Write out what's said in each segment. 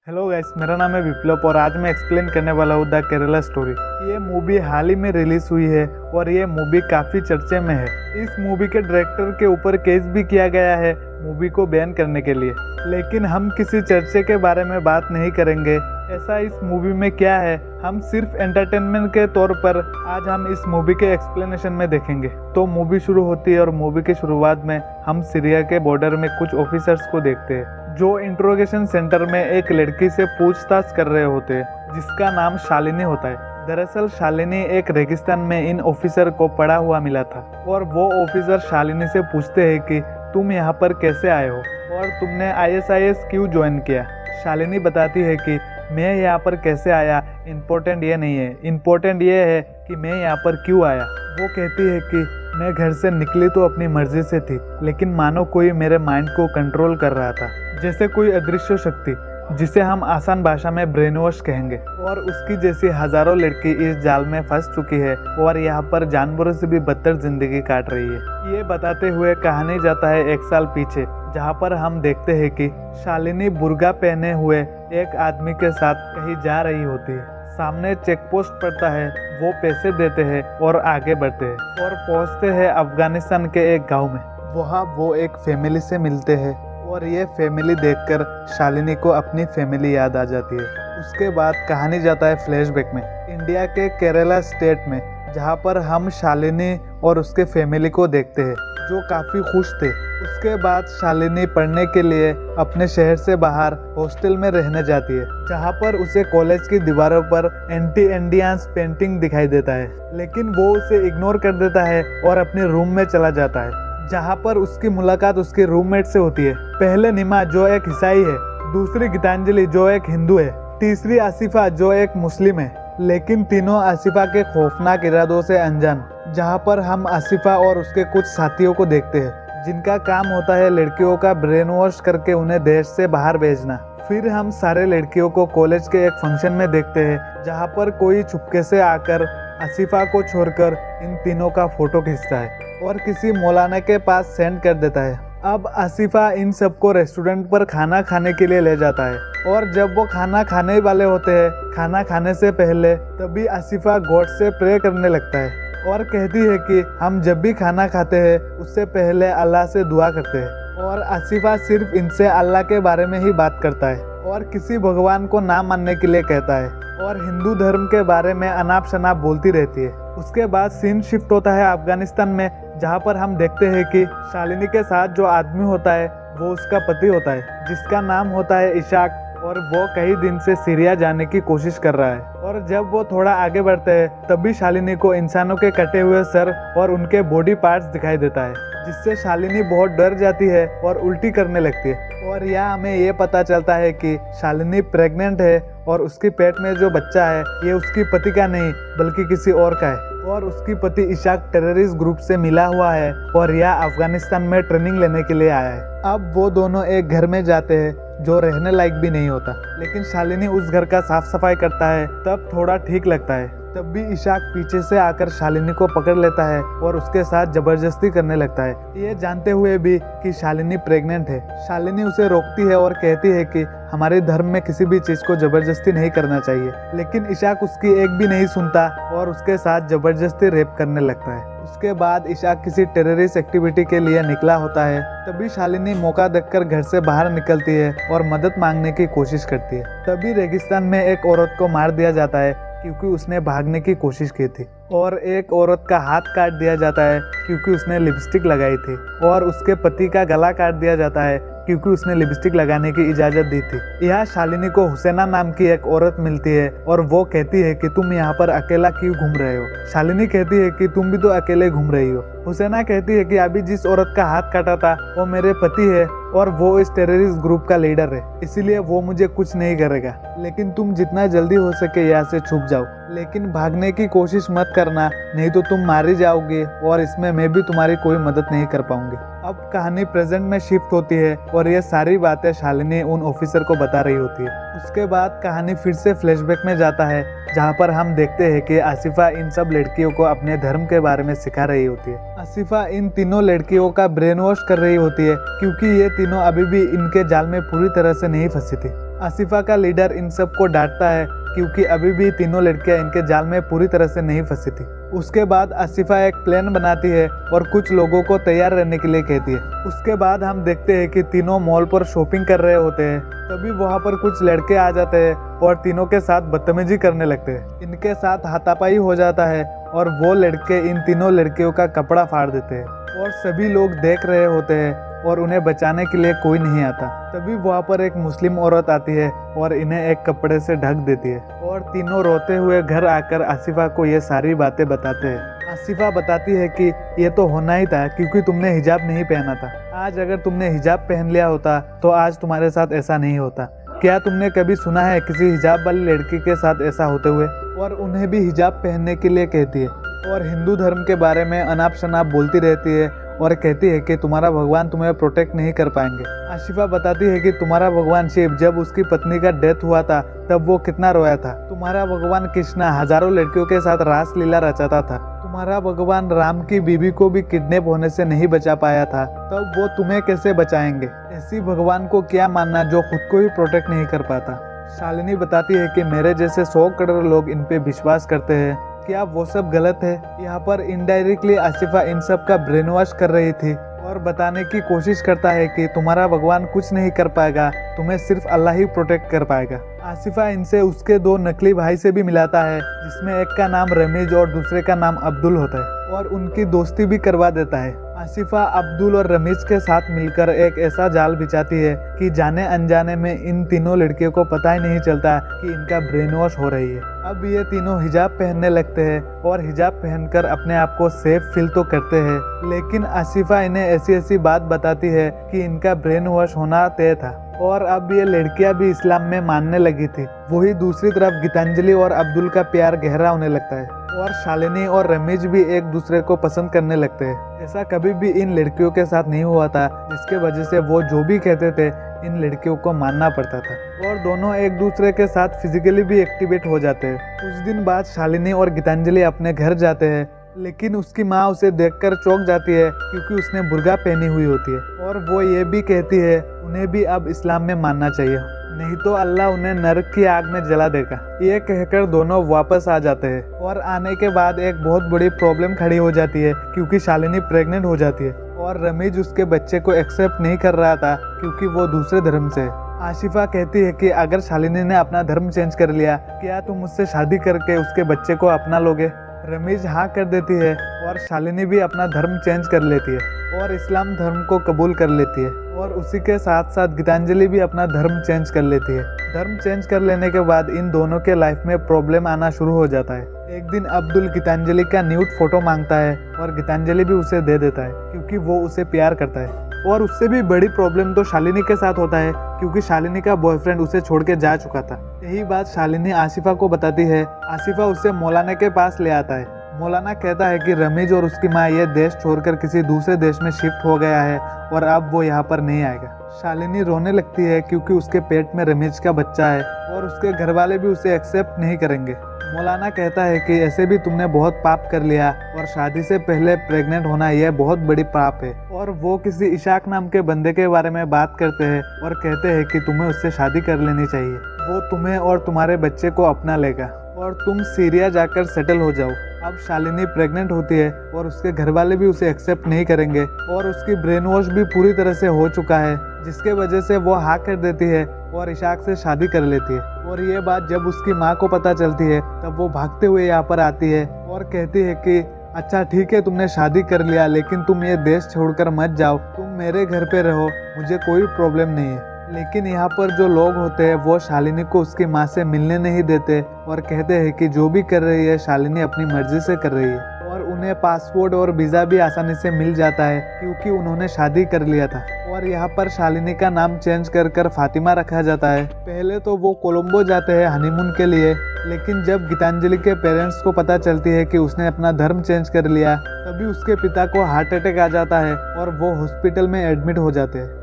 Hello guys, मेरा नाम है विप्लव और आज मैं एक्सप्लेन करने वाला हूँ द केरला स्टोरी। ये मूवी हाल ही में रिलीज हुई है और ये मूवी काफ़ी चर्चे में है। इस मूवी के डायरेक्टर के ऊपर केस भी किया गया है मूवी को बैन करने के लिए, लेकिन हम किसी चर्चे के बारे में बात नहीं करेंगे। ऐसा इस मूवी में क्या है, हम सिर्फ एंटरटेनमेंट के तौर पर आज हम इस मूवी के एक्सप्लेनेशन में देखेंगे। तो मूवी शुरू होती है और मूवी की शुरुआत में हम सीरिया के बॉर्डर में कुछ ऑफिसर्स को देखते हैं जो इंट्रोगेशन सेंटर में एक लड़की से पूछताछ कर रहे होते हैं जिसका नाम शालिनी होता है। दरअसल शालिनी एक रेगिस्तान में इन ऑफिसर को पड़ा हुआ मिला था और वो ऑफिसर शालिनी से पूछते हैं कि तुम यहाँ पर कैसे आए हो और तुमने ISIS क्यों ज्वाइन किया। शालिनी बताती है कि मैं यहाँ पर कैसे आया इम्पोर्टेंट ये नहीं है, इम्पोर्टेंट ये है कि मैं यहाँ पर क्यों आया। वो कहती है कि मैं घर से निकली तो अपनी मर्जी से थी, लेकिन मानो कोई मेरे माइंड को कंट्रोल कर रहा था, जैसे कोई अदृश्य शक्ति जिसे हम आसान भाषा में ब्रेन वॉश कहेंगे। और उसकी जैसी हजारों लड़की इस जाल में फंस चुकी है और यहाँ पर जानवरों से भी बदतर जिंदगी काट रही है। ये बताते हुए कहानी जाता है 1 साल पीछे, जहाँ पर हम देखते हैं कि शालिनी बुर्गा पहने हुए एक आदमी के साथ कहीं जा रही होती है। सामने चेक पोस्ट पड़ता है, वो पैसे देते हैं और आगे बढ़ते हैं और पहुंचते हैं अफगानिस्तान के एक गांव में। वहाँ वो एक फैमिली से मिलते हैं और ये फैमिली देखकर शालिनी को अपनी फैमिली याद आ जाती है। उसके बाद कहानी जाता है फ्लैशबैक में इंडिया के केरला स्टेट में, जहाँ पर हम शालिनी और उसके फैमिली को देखते हैं जो काफ़ी खुश थे। उसके बाद शालिनी पढ़ने के लिए अपने शहर से बाहर हॉस्टल में रहने जाती है, जहाँ पर उसे कॉलेज की दीवारों पर एंटी इंडियंस पेंटिंग दिखाई देता है, लेकिन वो उसे इग्नोर कर देता है और अपने रूम में चला जाता है, जहाँ पर उसकी मुलाकात उसके रूममेट से होती है। पहले निमा जो एक ईसाई है, दूसरी गीतांजलि जो एक हिंदू है, तीसरी आसिफा जो एक मुस्लिम है, लेकिन तीनों आसिफा के खौफनाक इरादों से अनजान। जहाँ पर हम आसिफा और उसके कुछ साथियों को देखते हैं जिनका काम होता है लड़कियों का ब्रेन वॉश करके उन्हें देश से बाहर भेजना। फिर हम सारे लड़कियों को कॉलेज के एक फंक्शन में देखते हैं, जहाँ पर कोई चुपके से आकर आसिफा को छोड़कर इन तीनों का फोटो खींचता है और किसी मौलाना के पास सेंड कर देता है। अब आसिफा इन सबको रेस्टोरेंट पर खाना खाने के लिए ले जाता है और जब वो खाना खाने वाले होते हैं, खाना खाने से पहले तभी आसिफा गॉड से प्रे करने लगता है और कहती है कि हम जब भी खाना खाते हैं उससे पहले अल्लाह से दुआ करते हैं। और आसिफा सिर्फ इनसे अल्लाह के बारे में ही बात करता है और किसी भगवान को ना मानने के लिए कहता है और हिंदू धर्म के बारे में अनाप शनाप बोलती रहती है। उसके बाद सीन शिफ्ट होता है अफगानिस्तान में, जहाँ पर हम देखते हैं कि शालिनी के साथ जो आदमी होता है वो उसका पति होता है, जिसका नाम होता है इशाक, और वो कई दिन से सीरिया जाने की कोशिश कर रहा है। और जब वो थोड़ा आगे बढ़ते हैं तभी शालिनी को इंसानों के कटे हुए सर और उनके बॉडी पार्ट्स दिखाई देता है, जिससे शालिनी बहुत डर जाती है और उल्टी करने लगती है। और यहाँ हमें ये पता चलता है कि शालिनी प्रेग्नेंट है और उसके पेट में जो बच्चा है ये उसकी पति का नहीं बल्कि किसी और का है, और उसकी पति इशाक टेररिस्ट ग्रुप से मिला हुआ है और यह अफगानिस्तान में ट्रेनिंग लेने के लिए आया है। अब वो दोनों एक घर में जाते हैं जो रहने लायक भी नहीं होता, लेकिन शालिनी उस घर का साफ सफाई करता है, तब थोड़ा ठीक लगता है। तब भी इशाक पीछे से आकर शालिनी को पकड़ लेता है और उसके साथ जबरदस्ती करने लगता है, ये जानते हुए भी कि शालिनी प्रेग्नेंट है। शालिनी उसे रोकती है और कहती है कि हमारे धर्म में किसी भी चीज को जबरदस्ती नहीं करना चाहिए, लेकिन इशाक उसकी एक भी नहीं सुनता और उसके साथ जबरदस्ती रेप करने लगता है। उसके बाद इशाक किसी टेररिस्ट एक्टिविटी के लिए निकला होता है, तभी शालिनी मौका देखकर घर से बाहर निकलती है और मदद मांगने की कोशिश करती है। तभी रेगिस्तान में एक औरत को मार दिया जाता है क्योंकि उसने भागने की कोशिश की थी, और एक औरत का हाथ काट दिया जाता है क्योंकि उसने लिपस्टिक लगाई थी, और उसके पति का गला काट दिया जाता है क्योंकि उसने लिपस्टिक लगाने की इजाज़त दी थी। यहाँ शालिनी को हुसैना नाम की एक औरत मिलती है और वो कहती है कि तुम यहाँ पर अकेला क्यों घूम रहे हो। शालिनी कहती है कि तुम भी तो अकेले घूम रही हो। हुसैना कहती है कि अभी जिस औरत का हाथ काटा था वो मेरे पति है और वो इस टेररिस्ट ग्रुप का लीडर है, इसीलिए वो मुझे कुछ नहीं करेगा, लेकिन तुम जितना जल्दी हो सके यहाँ से छुप जाओ, लेकिन भागने की कोशिश मत करना, नहीं तो तुम मारी जाओगे और इसमें मैं भी तुम्हारी कोई मदद नहीं कर पाऊंगी। अब कहानी प्रेजेंट में शिफ्ट होती है और ये सारी बातें शालिनी उन ऑफिसर को बता रही होती है। उसके बाद कहानी फिर से फ्लैशबैक में जाता है, जहाँ पर हम देखते हैं कि आसिफा इन सब लड़कियों को अपने धर्म के बारे में सिखा रही होती है। आसिफा इन तीनों लड़कियों का ब्रेन वॉश कर रही होती है क्योंकि ये तीनों अभी भी इनके जाल में पूरी तरह से नहीं फंसी थी। आसिफा का लीडर इन सबको डांटता है क्योंकि अभी भी तीनों लड़कियां इनके जाल में पूरी तरह से नहीं फंसी थी। उसके बाद आसिफा एक प्लान बनाती है और कुछ लोगों को तैयार रहने के लिए कहती है। उसके बाद हम देखते हैं कि तीनों मॉल पर शॉपिंग कर रहे होते हैं। तभी वहाँ पर कुछ लड़के आ जाते हैं और तीनों के साथ बदतमीजी करने लगते हैं। इनके साथ हाथापाई हो जाता है और वो लड़के इन तीनों लड़कियों का कपड़ा फाड़ देते हैं और सभी लोग देख रहे होते हैं और उन्हें बचाने के लिए कोई नहीं आता। तभी वहाँ पर एक मुस्लिम औरत आती है और इन्हें एक कपड़े से ढक देती है और तीनों रोते हुए घर आकर आसिफा को ये सारी बातें बताते हैं। आसिफा बताती है कि ये तो होना ही था क्योंकि तुमने हिजाब नहीं पहना था। आज अगर तुमने हिजाब पहन लिया होता तो आज तुम्हारे साथ ऐसा नहीं होता। क्या तुमने कभी सुना है किसी हिजाब वाली लड़की के साथ ऐसा होते हुए? और उन्हें भी हिजाब पहनने के लिए कहती है और हिंदू धर्म के बारे में अनाप शनाप बोलती रहती है और कहती है कि तुम्हारा भगवान तुम्हें प्रोटेक्ट नहीं कर पाएंगे। आसिफा बताती है कि तुम्हारा भगवान शिव जब उसकी पत्नी का डेथ हुआ था तब वो कितना रोया था। तुम्हारा भगवान कृष्णा हजारों लड़कियों के साथ रास लीला रचाता था। तुम्हारा भगवान राम की बीवी को भी किडनैप होने से नहीं बचा पाया था, तब वो तुम्हें कैसे बचाएंगे? ऐसी भगवान को क्या मानना जो खुद को ही प्रोटेक्ट नहीं कर पाता। शालिनी बताती है कि मेरे जैसे 100 करोड़ लोग इन पे विश्वास करते हैं, क्या वो सब गलत है? यहाँ पर इनडायरेक्टली आसिफा इन सब का ब्रेन वॉश कर रही थी और बताने की कोशिश करता है कि तुम्हारा भगवान कुछ नहीं कर पाएगा, तुम्हें सिर्फ अल्लाह ही प्रोटेक्ट कर पाएगा। आसिफा इनसे उसके 2 नकली भाई से भी मिलाता है जिसमें एक का नाम रमीज और दूसरे का नाम अब्दुल होता है और उनकी दोस्ती भी करवा देता है। आसिफा अब्दुल और रमीज के साथ मिलकर एक ऐसा जाल बिछाती है कि जाने अनजाने में इन तीनों लड़कियों को पता ही नहीं चलता कि इनका ब्रेन वॉश हो रही है। अब ये तीनों हिजाब पहनने लगते हैं और हिजाब पहनकर अपने आप को सेफ फील तो करते हैं, लेकिन आसिफा इन्हें ऐसी ऐसी बात बताती है कि इनका ब्रेन वॉश होना तय था और अब ये लड़कियां भी इस्लाम में मानने लगी थी। वही दूसरी तरफ गीतांजलि और अब्दुल का प्यार गहरा होने लगता है और शालिनी और रमीज भी एक दूसरे को पसंद करने लगते हैं। ऐसा कभी भी इन लड़कियों के साथ नहीं हुआ था, जिसके वजह से वो जो भी कहते थे इन लड़कियों को मानना पड़ता था और दोनों एक दूसरे के साथ फिजिकली भी एक्टिवेट हो जाते हैं। कुछ दिन बाद शालिनी और गीतांजलि अपने घर जाते हैं, लेकिन उसकी माँ उसे देखकर चौंक जाती है क्योंकि उसने बुर्का पहनी हुई होती है और वो ये भी कहती है उन्हें भी अब इस्लाम में मानना चाहिए, नहीं तो अल्लाह उन्हें नरक की आग में जला देगा। ये कहकर दोनों वापस आ जाते हैं और आने के बाद एक बहुत बड़ी प्रॉब्लम खड़ी हो जाती है क्योंकि शालिनी प्रेग्नेंट हो जाती है और रमीज उसके बच्चे को एक्सेप्ट नहीं कर रहा था क्योंकि वो दूसरे धर्म से है। आसिफा कहती है कि अगर शालिनी ने अपना धर्म चेंज कर लिया, क्या तुम मुझसे शादी करके उसके बच्चे को अपना लोगे? रमीज हाँ कर देती है और शालिनी भी अपना धर्म चेंज कर लेती है और इस्लाम धर्म को कबूल कर लेती है और उसी के साथ साथ गीतांजलि भी अपना धर्म चेंज कर लेती है। धर्म चेंज कर लेने के बाद इन दोनों के लाइफ में प्रॉब्लम आना शुरू हो जाता है। एक दिन अब्दुल गीतांजलि का न्यूड फोटो मांगता है और गीतांजलि भी उसे दे देता है क्योंकि वो उसे प्यार करता है। और उससे भी बड़ी प्रॉब्लम तो शालिनी के साथ होता है क्योंकि शालिनी का बॉयफ्रेंड उसे छोड़ के जा चुका था। यही बात शालिनी आसिफा को बताती है। आसिफा उसे मौलाना के पास ले आता है। मौलाना कहता है कि रमीज और उसकी माँ ये देश छोड़कर किसी दूसरे देश में शिफ्ट हो गया है और अब वो यहाँ पर नहीं आएगा। शालिनी रोने लगती है क्योंकि उसके पेट में रमीज का बच्चा है और उसके घर वाले भी उसे एक्सेप्ट नहीं करेंगे। मौलाना कहता है कि ऐसे भी तुमने बहुत पाप कर लिया और शादी से पहले प्रेग्नेंट होना यह बहुत बड़ी पाप है। और वो किसी इशाक नाम के बंदे के बारे में बात करते हैं और कहते हैं कि तुम्हें उससे शादी कर लेनी चाहिए, वो तुम्हें और तुम्हारे बच्चे को अपना लेगा और तुम सीरिया जाकर सेटल हो जाओ। अब शालिनी प्रेग्नेंट होती है और उसके घर वाले भी उसे एक्सेप्ट नहीं करेंगे और उसकी ब्रेन वॉश भी पूरी तरह से हो चुका है, जिसके वजह से वो हाँ कर देती है और इशाक से शादी कर लेती है। और ये बात जब उसकी माँ को पता चलती है तब वो भागते हुए यहाँ पर आती है और कहती है कि अच्छा ठीक है, तुमने शादी कर लिया, लेकिन तुम ये देश छोड़कर मत जाओ, तुम मेरे घर पे रहो, मुझे कोई प्रॉब्लम नहीं है। लेकिन यहाँ पर जो लोग होते हैं वो शालिनी को उसकी माँ से मिलने नहीं देते और कहते हैं कि जो भी कर रही है शालिनी अपनी मर्जी से कर रही है और उन्हें पासपोर्ट और वीज़ा भी आसानी से मिल जाता है क्योंकि उन्होंने शादी कर लिया था। और यहाँ पर शालिनी का नाम चेंज कर फातिमा रखा जाता है। पहले तो वो कोलंबो जाते हैं हनीमून के लिए, लेकिन जब गीतांजलि के पेरेंट्स को पता चलती है कि उसने अपना धर्म चेंज कर लिया, तभी उसके पिता को हार्ट अटैक आ जाता है और वो हॉस्पिटल में एडमिट हो जाते हैं।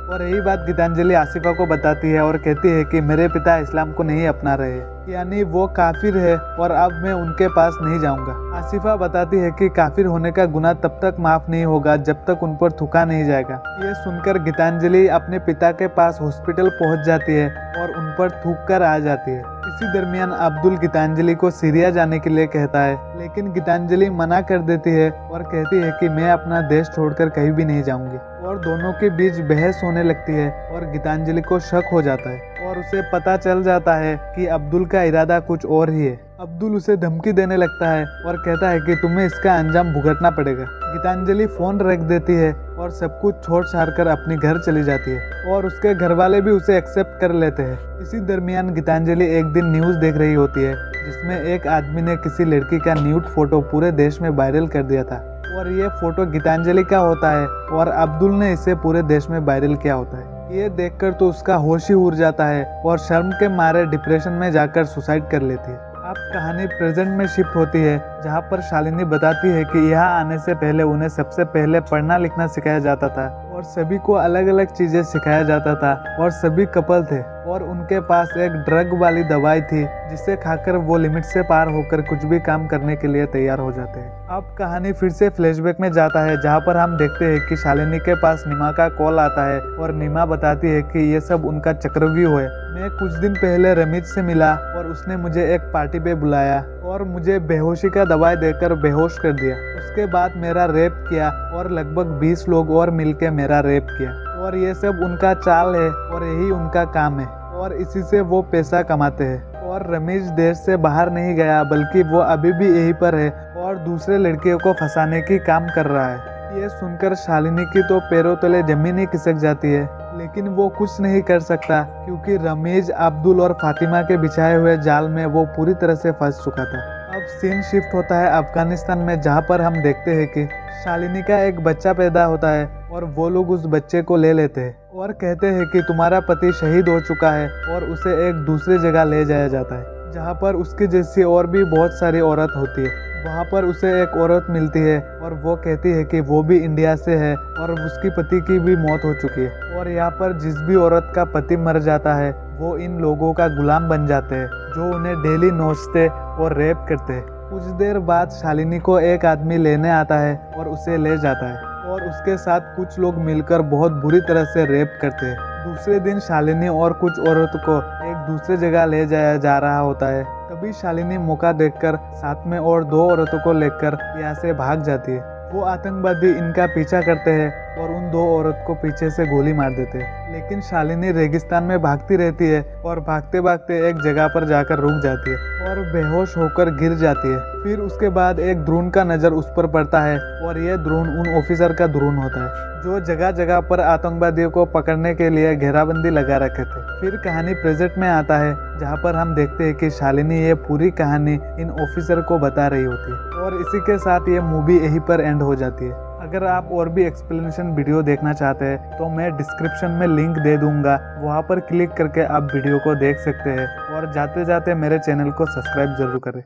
और यही बात गीतांजलि आसिफा को बताती है और कहती है कि मेरे पिता इस्लाम को नहीं अपना रहे हैं, यानी वो काफिर है और अब मैं उनके पास नहीं जाऊंगा। आसिफा बताती है कि काफिर होने का गुनाह तब तक माफ नहीं होगा जब तक उन पर थूका नहीं जाएगा। ये सुनकर गीतांजलि अपने पिता के पास हॉस्पिटल पहुंच जाती है और उन पर थूक कर आ जाती है। इसी दरमियान अब्दुल गीतांजलि को सीरिया जाने के लिए कहता है, लेकिन गीतांजलि मना कर देती है और कहती है कि मैं अपना देश छोड़कर कहीं भी नहीं जाऊंगी। और दोनों के बीच बहस होने लगती है और गीतांजलि को शक हो जाता है और उसे पता चल जाता है कि अब्दुल का इरादा कुछ और ही है। अब्दुल उसे धमकी देने लगता है और कहता है कि तुम्हें इसका अंजाम भुगतना पड़ेगा। गीतांजलि फोन रख देती है और सब कुछ छोड़ छाड़ कर अपने घर चली जाती है और उसके घर वाले भी उसे एक्सेप्ट कर लेते हैं। इसी दरमियान गीतांजलि एक दिन न्यूज़ देख रही होती है जिसमें एक आदमी ने किसी लड़की का न्यूड फोटो पूरे देश में वायरल कर दिया था और ये फोटो गीतांजलि का होता है और अब्दुल ने इसे पूरे देश में वायरल किया होता है। ये देखकर तो उसका होश ही उड़ जाता है और शर्म के मारे डिप्रेशन में जाकर सुसाइड कर लेती है। अब कहानी प्रेजेंट में शिफ्ट होती है जहाँ पर शालिनी बताती है कि यहाँ आने से पहले उन्हें सबसे पहले पढ़ना लिखना सिखाया जाता था और सभी को अलग अलग चीजें सिखाया जाता था और सभी कपल थे और उनके पास एक ड्रग वाली दवाई थी जिसे खाकर वो लिमिट से पार होकर कुछ भी काम करने के लिए तैयार हो जाते हैं। अब कहानी फिर से फ्लैशबैक में जाता है जहाँ पर हम देखते हैं कि शालिनी के पास नीमा का कॉल आता है और नीमा बताती है कि ये सब उनका चक्रव्यूह है। मैं कुछ दिन पहले रमीज से मिला और उसने मुझे एक पार्टी पे बुलाया और मुझे बेहोशी का दवाई देकर बेहोश कर दिया। उसके बाद मेरा रेप किया और लगभग 20 लोग और मिलकर मेरा रेप किया और ये सब उनका चाल है और यही उनका काम है और इसी से वो पैसा कमाते हैं। और रमेश देश से बाहर नहीं गया बल्कि वो अभी भी यहीं पर है और दूसरे लड़कियों को फंसाने की काम कर रहा है। ये सुनकर शालिनी की तो पैरों तले जमीन ही खिसक जाती है, लेकिन वो कुछ नहीं कर सकता क्योंकि रमेश, अब्दुल और फातिमा के बिछाए हुए जाल में वो पूरी तरह से फंस चुका था। अब सीन शिफ्ट होता है अफगानिस्तान में जहाँ पर हम देखते हैं कि शालिनी का एक बच्चा पैदा होता है और वो लोग उस बच्चे को ले लेते हैं और कहते हैं कि तुम्हारा पति शहीद हो चुका है और उसे एक दूसरी जगह ले जाया जाता है जहाँ पर उसकी जैसी और भी बहुत सारी औरत होती है। वहाँ पर उसे एक औरत मिलती है और वो कहती है कि वो भी इंडिया से है और उसकी पति की भी मौत हो चुकी है और यहाँ पर जिस भी औरत का पति मर जाता है वो इन लोगों का गुलाम बन जाते हैं जो उन्हें डेली नोचते और रेप करते हैं। कुछ देर बाद शालिनी को एक आदमी लेने आता है और उसे ले जाता है और उसके साथ कुछ लोग मिलकर बहुत बुरी तरह से रेप करते हैं। दूसरे दिन शालिनी और कुछ औरतों को एक दूसरे जगह ले जाया जा रहा होता है। तभी शालिनी मौका देखकर साथ में और 2 औरतों को लेकर यहाँ से भाग जाती है। वो आतंकवादी इनका पीछा करते हैं और उन 2 औरत को पीछे से गोली मार देते हैं, लेकिन शालिनी रेगिस्तान में भागती रहती है और भागते भागते एक जगह पर जाकर रुक जाती है और बेहोश होकर गिर जाती है। फिर उसके बाद एक ड्रोन का नज़र उस पर पड़ता है और यह ड्रोन उन ऑफिसर का ड्रोन होता है जो जगह जगह पर आतंकवादियों को पकड़ने के लिए घेराबंदी लगा रखे थे। फिर कहानी प्रेजेंट में आता है जहाँ पर हम देखते हैं कि शालिनी ये पूरी कहानी इन ऑफिसर को बता रही होती है और इसी के साथ ये मूवी यहीं पर एंड हो जाती है। अगर आप और भी एक्सप्लेनेशन वीडियो देखना चाहते हैं तो मैं डिस्क्रिप्शन में लिंक दे दूंगा, वहाँ पर क्लिक करके आप वीडियो को देख सकते हैं और जाते जाते मेरे चैनल को सब्सक्राइब जरूर करें।